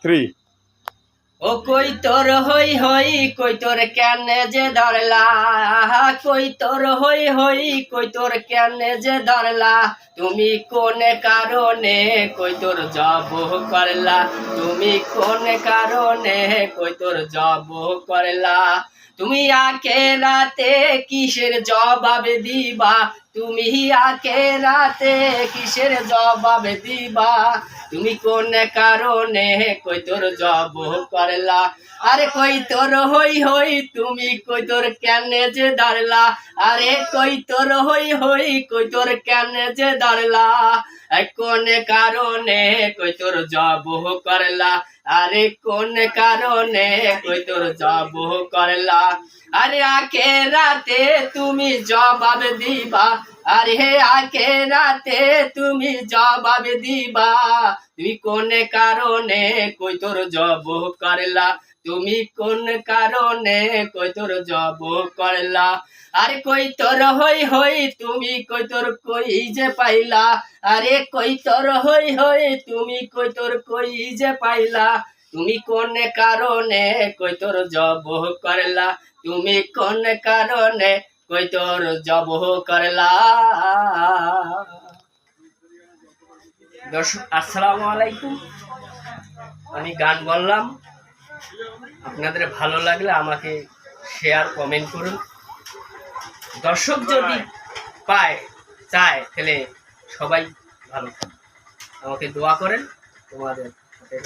3 ও কই তোর হই হই কই তোর কেনে যে ধরলা, কই তোর হই হই কই তোর কেনে যে ধরলা, তুমি কোন কারণে কই তোর জব করলা, তুমি কোন কারণে কই তোর জব করলা। তুমি আকে রাতে কিসের জবাব দিবা, তুমি আকে রাতে কিসের জবাব দিবা, তুমি কোন কারণে কই তোর জব করলা। আরে কই তোর হই হই তুমি কই তোর কেনে যে দাঁড়লা, আরে কই তোর হই হই কই তোর কেনে যে দাঁড়লা, কোন কারণে কই তোর জব করলা, আরে কোন কারণে কই তোর জব করলা। আরে আকে রাতে তুমি জবাব দিবা, আরে আকে রাতে তুমি জবাব দিবা, তুমি কোন কারণে কই তোর জব করলা, তুমি কোন কারণে কই তোর জব করলা। আরে কই তোর হই হই তুমি কই তোর কই যে পাইলা, আরে কই তোর হই হই তুমি কই তোর কই যে পাইলা, তুমি কোন কারণে কই তোর জব করলা, তুমি কোন কারণে কই তোর জব করলা। দর্শক আসসালামু আলাইকুম, আমি গান বললাম, আপনাদের ভালো লাগলে আমাকে শেয়ার কমেন্ট করুন। দর্শক যদি পায় চায় তাহলে সবাই ভালো থাকে, আমাকে দোয়া করেন, তোমাদের হাতে